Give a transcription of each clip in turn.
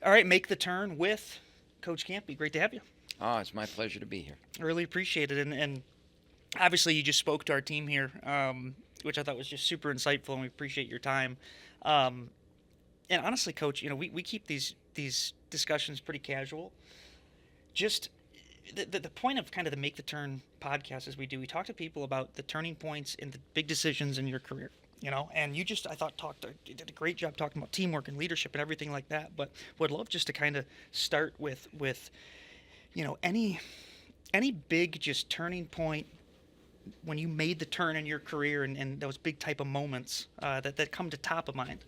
All right, make the turn with Coach Kampe. Great to have you. Oh, it's my pleasure to be here. I really appreciate it. And obviously, you just spoke to our team here, which I thought was just super insightful, and we appreciate your time. Um, and honestly, Coach, we keep these discussions pretty casual. Just the point of kind of the Make the Turn podcast is we talk to people about the turning points and the big decisions in your career. And I thought you did a great job talking about teamwork and leadership and everything like that. But would love just to kind of start with any big just turning point when you made the turn in your career, and those big type of moments that come to top of mind.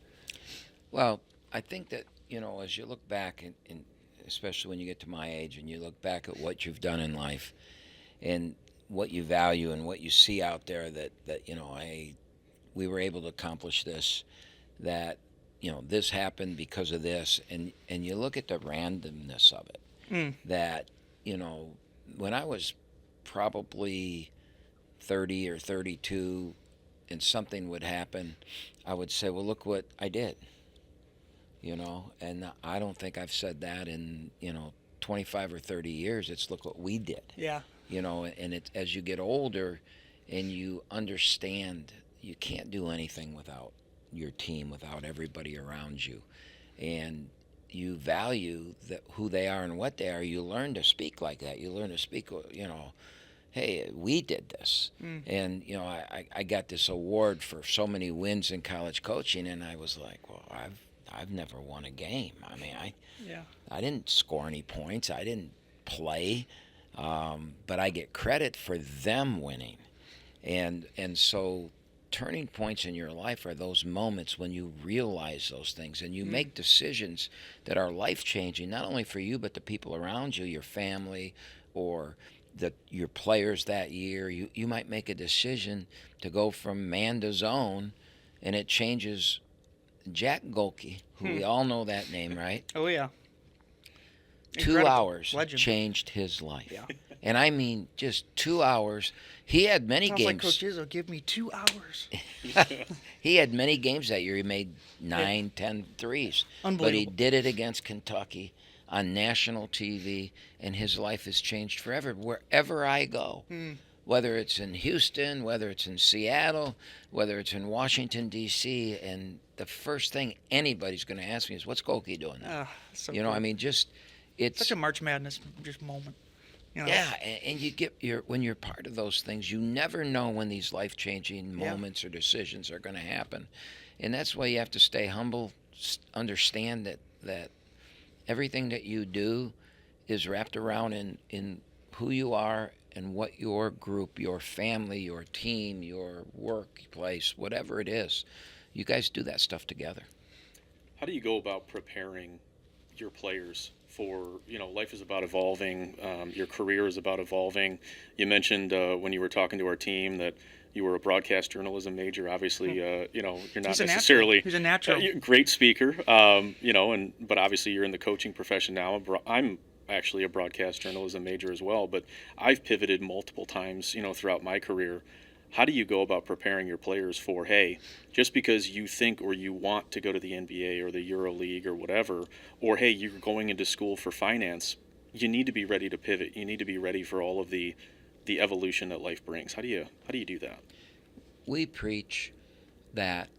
Well, I think that, as you look back, and especially when you get to my age and you look back at what you've done in life and what you value and what you see out there that we were able to accomplish this, that, this happened because of this. And you look at the randomness of it, Mm. that, when I was probably 30 or 32 and something would happen, I would say, well, look what I did, and I don't think I've said that in, 25 or 30 years. It's look what we did, Yeah. And it's as you get older and you understand you can't do anything without your team, without everybody around you. And you value who they are and what they are. You learn to speak like that. You learn to speak, hey, we did this. Mm. And, I got this award for so many wins in college coaching, and I was like, well, I've never won a game. I mean, Yeah. I didn't score any points. I didn't play, but I get credit for them winning. And so turning points in your life are those moments when you realize those things and you make decisions that are life-changing, not only for you but the people around you, your family, or your players that year. You might make a decision to go from man to zone, and it changes. Jack Golke, who we all know that name, right? Oh yeah. 2 Incredible. hours Legend. changed his life. Yeah. And I mean, just 2 hours. He had many Sounds like games. Coach Izzo, give me 2 hours. He had many games that year. He made 9, 10 threes. But he Unbelievable. did it against Kentucky on national TV, and his life has changed forever. Wherever I go, whether it's in Houston, whether it's in Seattle, whether it's in Washington, D.C., and the first thing anybody's going to ask me is, what's Golke doing now? So I cool. mean, it's Such a March Madness just moment. yeah, and you get when you're part of those things, you never know when these life-changing moments or decisions are going to happen, and that's why you have to stay humble, understand that everything that you do is wrapped around in who you are and what your group, your family, your team, your workplace, whatever it is, you guys do that stuff together. How do you go about preparing your players for, life is about evolving, your career is about evolving? You mentioned when you were talking to our team that you were a broadcast journalism major. Obviously, you're not He's a natural. necessarily He's a natural. a great speaker, but obviously you're in the coaching profession now. I'm actually a broadcast journalism major as well, but I've pivoted multiple times, throughout my career. How do you go about preparing your players for, hey, just because you think or you want to go to the NBA or the Euro League or whatever, or hey, you're going into school for finance, you need to be ready to pivot. You need to be ready for all of the evolution that life brings. How do you do that? We preach that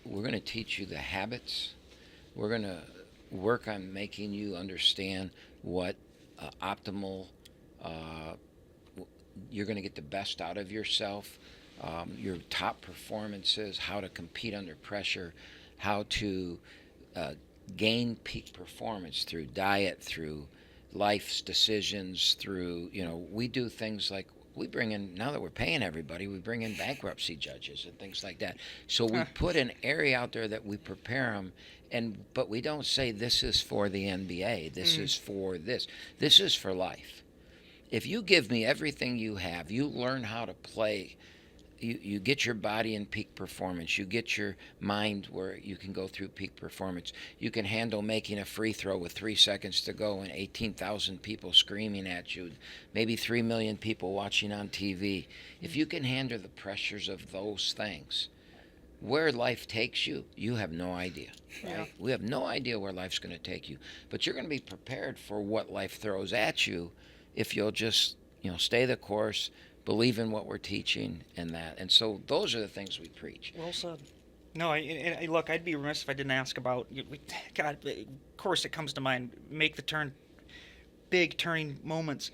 we're going to teach you the habits. We're going to work on making you understand what optimal you're going to get the best out of yourself, your top performances, how to compete under pressure, how to gain peak performance through diet, through life's decisions, through, we do things like we bring in, now that we're paying everybody, we bring in bankruptcy judges and things like that. So we put an area out there that we prepare them, but we don't say this is for the NBA, this is for this. This is for life. If you give me everything you have, you learn how to play. You get your body in peak performance. You get your mind where you can go through peak performance. You can handle making a free throw with 3 seconds to go and 18,000 people screaming at you, maybe 3 million people watching on TV. If you can handle the pressures of those things, where life takes you, you have no idea, right? Yeah. We have no idea where life's going to take you, but you're going to be prepared for what life throws at you if you'll just, stay the course, believe in what we're teaching and that. And so those are the things we preach. Well said. No, look, I'd be remiss if I didn't ask about. God, of course, it comes to mind. Make the turn, big turning moments.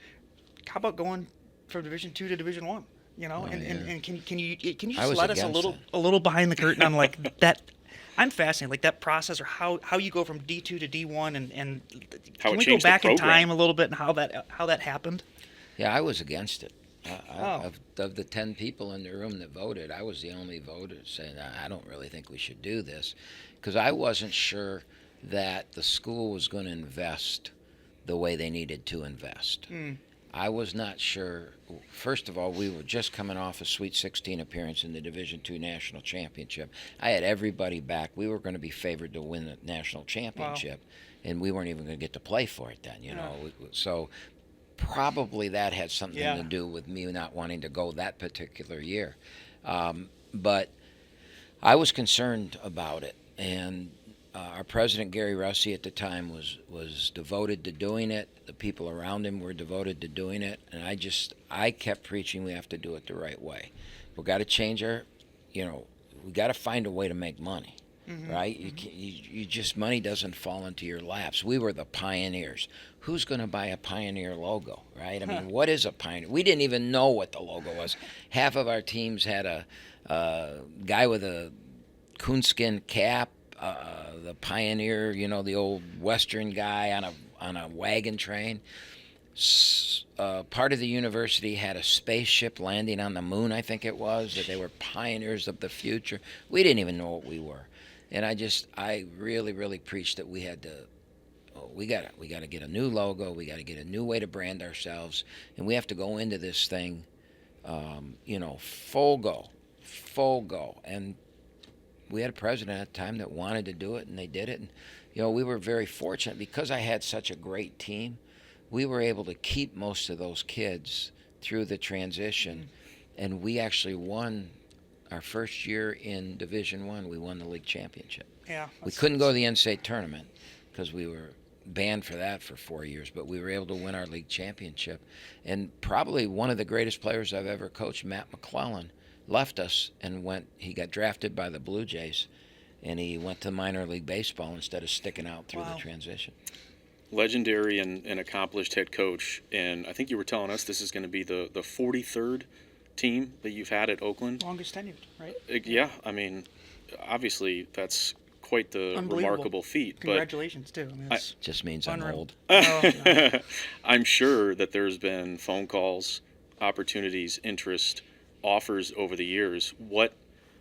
How about going from Division 2 to Division 1? Oh, And can you I just was let us against that. a little behind the curtain on like that? I'm fascinated, like that process, or how you go from D2 to D1, and How can it we go changed the back in program. time a little bit and how that happened? Yeah, I was against it. Oh. Of the 10 people in the room that voted, I was the only voter saying, I don't really think we should do this, because I wasn't sure that the school was going to invest the way they needed to invest. I was not sure. First of all, we were just coming off a Sweet 16 appearance in the Division II National Championship. I had everybody back. We were going to be favored to win the national championship, and we weren't even going to get to play for it then, So probably that had something Yeah. to do with me not wanting to go that particular year. But I was concerned about it, and our president, Gary Russi, at the time was devoted to doing it. The people around him were devoted to doing it, and I kept preaching we have to do it the right way. We've got to change we got to find a way to make money. Right? You just, money doesn't fall into your laps. We were the pioneers. Who's going to buy a Pioneer logo, right? I mean, what is a Pioneer? We didn't even know what the logo was. Half of our teams had a guy with a coonskin cap, the Pioneer, the old Western guy on a wagon train. Part of the university had a spaceship landing on the moon, I think it was, that they were pioneers of the future. We didn't even know what we were. And I really, really preached that we had to, we got to get a new logo, we got to get a new way to brand ourselves, and we have to go into this thing, full go. And we had a president at the time that wanted to do it, and they did it. And, we were very fortunate because I had such a great team. We were able to keep most of those kids through the transition, and we actually won. Our first year in Division I, we won the league championship. Yeah. We couldn't go to the NCAA tournament because we were banned for that for 4 years, but we were able to win our league championship. And probably one of the greatest players I've ever coached, Matt McClellan, left us and he got drafted by the Blue Jays, and he went to minor league baseball instead of sticking out through the transition. Legendary and accomplished head coach, and I think you were telling us this is going to be the 43rd team that you've had at Oakland. Longest tenured, right? Yeah, I mean, obviously that's quite the Unbelievable. remarkable feat. Congratulations, too. I mean, it's Just means unreal. I'm old. Oh, no. I'm sure that there's been phone calls, opportunities, interest, offers over the years. What,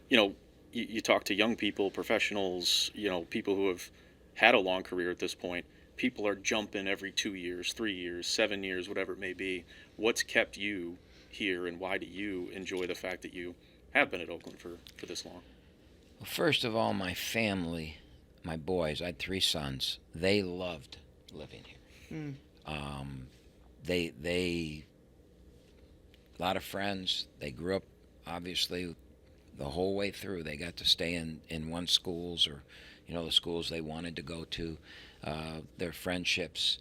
you talk to young people, professionals, people who have had a long career at this point. People are jumping every 2 years, 3 years, 7 years, whatever it may be. What's kept you here, and why do you enjoy the fact that you have been at Oakland for this long? Well, first of all, my family, my boys, I had 3 sons. They loved living here. They a lot of friends. They grew up, obviously, the whole way through. They got to stay in one schools or, the schools they wanted to go to. Their friendships.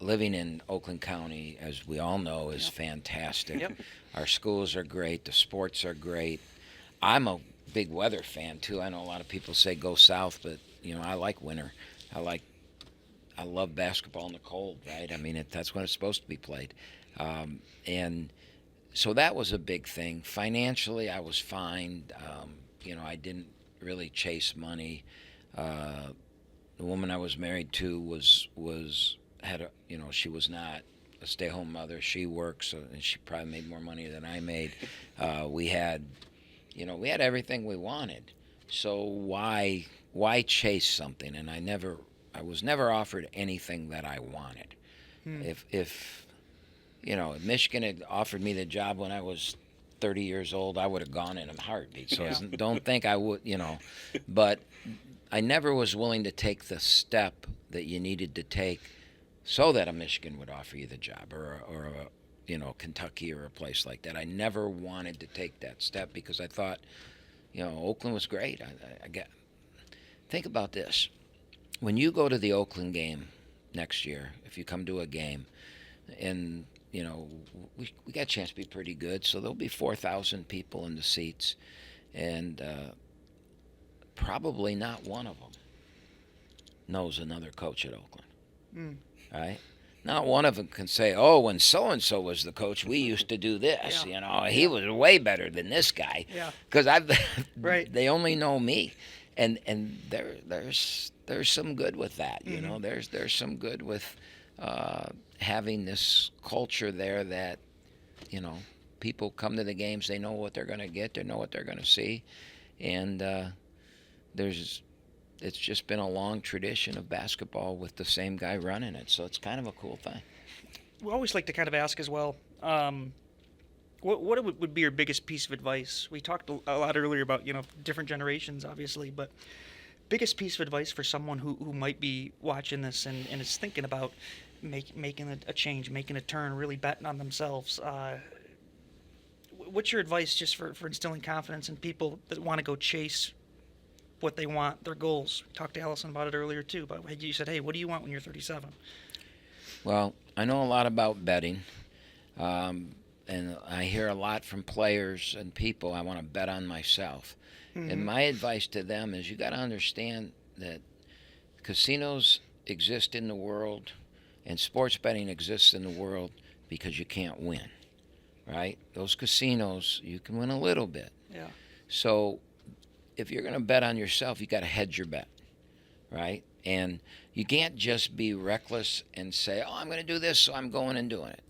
Living in Oakland County, as we all know, is fantastic. Yep. Our schools are great. The sports are great. I'm a big weather fan, too. I know a lot of people say go south, but, I like winter. I love basketball in the cold, right? I mean, that's when it's supposed to be played. And so that was a big thing. Financially, I was fine. I didn't really chase money. The woman I was married to she was not a stay-home mother. She works, and she probably made more money than I made. We had everything we wanted. So why chase something? And I was never offered anything that I wanted. If Michigan had offered me the job when I was 30 years old, I would have gone in a heartbeat. So don't think I would, But I never was willing to take the step that you needed to take so that a Michigan would offer you the job, or a Kentucky or a place like that. I never wanted to take that step because I thought, Oakland was great. Think about this. When you go to the Oakland game next year, if you come to a game, and we got a chance to be pretty good, so there'll be 4,000 people in the seats, and probably not one of them knows another coach at Oakland, right? Not one of them can say, "Oh, when so and so was the coach, we used to do this. He was way better than this guy." Yeah. Because Right. they only know me, and there's some good with that. There's some good with having this culture there that people come to the games, they know what they're going to get, they know what they're going to see, and it's just been a long tradition of basketball with the same guy running it, so it's kind of a cool thing. We always like to kind of ask as well, what would be your biggest piece of advice? We talked a lot earlier about different generations, obviously, but biggest piece of advice for someone who might be watching this and is thinking about making a change, making a turn, really betting on themselves. What's your advice just for instilling confidence in people that want to go chase what they want, their goals? Talked to Allison about it earlier too, but you said, hey, what do you want when you're 37? Well, I know a lot about betting, and I hear a lot from players and people. I want to bet on myself. And my advice to them is you got to understand that casinos exist in the world and sports betting exists in the world because you can't win, right? Those casinos, you can win a little bit. Yeah. So if you're going to bet on yourself, you got to hedge your bet, right? And you can't just be reckless and say, "Oh, I'm going to do this, so I'm going and doing it."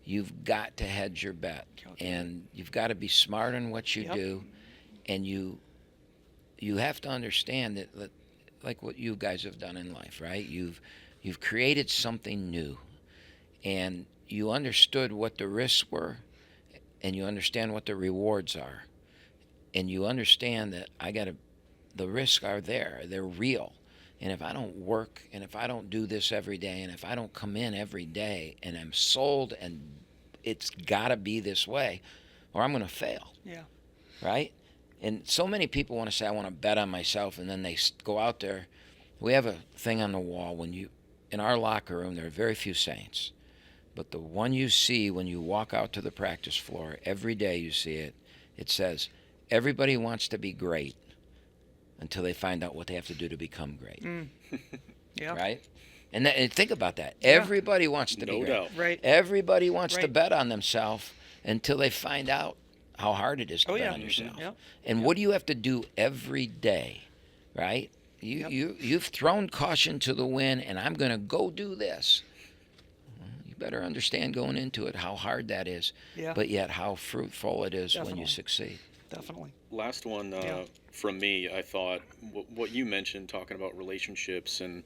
You've got to hedge your bet, and you've got to be smart in what you do, and you have to understand that, like what you guys have done in life, right? You've created something new, and you understood what the risks were, and you understand what the rewards are. And you understand that the risks are there. They're real. And if I don't work, and if I don't do this every day, and if I don't come in every day, and I'm sold, and it's got to be this way, or I'm going to fail. Yeah. Right? And so many people want to say, "I want to bet on myself," and then they go out there. We have a thing on the wall. In our locker room, there are very few saints. But the one you see when you walk out to the practice floor, every day you see it, it says, "Everybody wants to be great until they find out what they have to do to become great." Yeah. Right? And think about that. Everybody wants to be No great. doubt. Right. Everybody wants to Right. bet on themselves until they find out how hard it is to Oh, bet yeah. on yourself. Yeah. And what do you have to do every day, right? You've thrown caution to the wind, and I'm going to go do this. You better understand going into it how hard that is, Yeah. but yet how fruitful it is when Definitely. you succeed. Definitely. Last one from me, I thought what you mentioned, talking about relationships and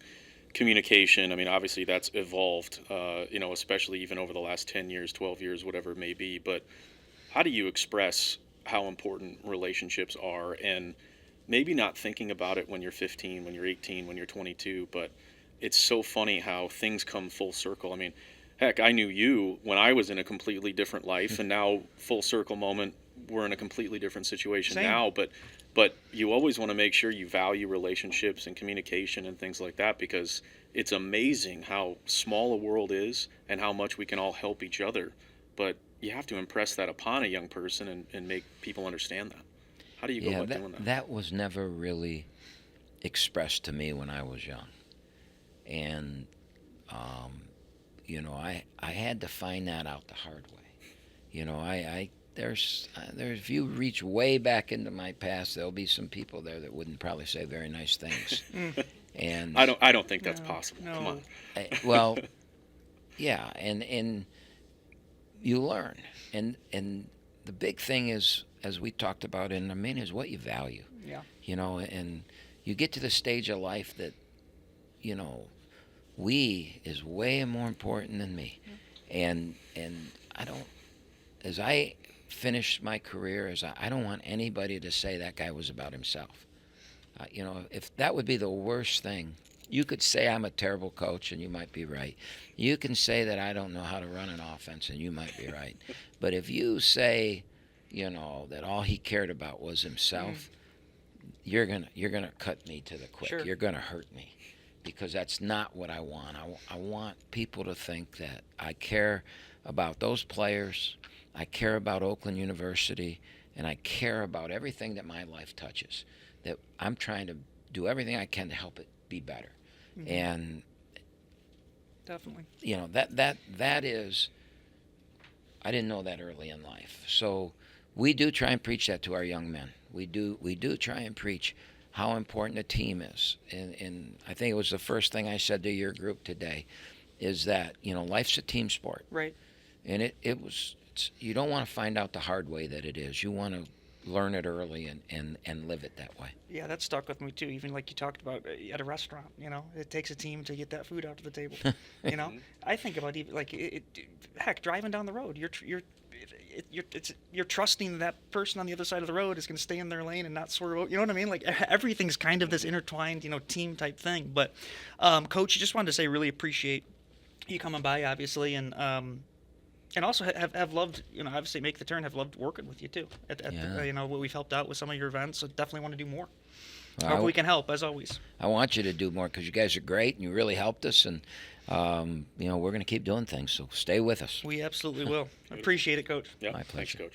communication. I mean, obviously that's evolved, especially even over the last 10 years, 12 years, whatever it may be. But how do you express how important relationships are, and maybe not thinking about it when you're 15, when you're 18, when you're 22, but it's so funny how things come full circle. I mean, heck, I knew you when I was in a completely different life, and now full circle moment, we're in a completely different situation Same. now, but you always want to make sure you value relationships and communication and things like that, because it's amazing how small a world is and how much we can all help each other. But you have to impress that upon a young person and make people understand that. How do you go about doing that? That was never really expressed to me when I was young. And, I had to find that out the hard way. There's if you reach way back into my past, there'll be some people there that wouldn't probably say very nice things. And I don't think that's No, possible. no. Come on. well, yeah, and you learn, and the big thing is, as we talked about in the main, is what you value. Yeah. And you get to the stage of life that, we is way more important than me, and I don't, as I finish my career, I don't want anybody to say that guy was about himself. If that would be the worst thing, you could say I'm a terrible coach, and you might be right. You can say that I don't know how to run an offense, and you might be right. But if you say, that all he cared about was himself, you're gonna cut me to the quick. Sure. You're gonna hurt me, because that's not what I want. I want people to think that I care about those players, I care about Oakland University, and I care about everything that my life touches. That I'm trying to do everything I can to help it be better. And Definitely. that is, I didn't know that early in life. So we do try and preach that to our young men. We do try and preach how important a team is. And I think it was the first thing I said to your group today, is that, life's a team sport. Right. And you don't want to find out the hard way that it is. You want to learn it early and live it that way. Yeah, that stuck with me too. Even like you talked about at a restaurant, it takes a team to get that food out to the table. I think about even like heck, driving down the road, you're trusting that person on the other side of the road is going to stay in their lane and not swerve out. You know what I mean? Like everything's kind of this intertwined, team type thing. But Coach, just wanted to say, really appreciate you coming by, obviously, and also have loved, obviously Make the Turn, have loved working with you too. What we've helped out with some of your events, so definitely want to do more. Hope we can help, as always. I want you to do more, because you guys are great and you really helped us, and we're going to keep doing things. So stay with us. We absolutely will. Appreciate it, Coach. Yeah, My thanks, pleasure. Coach.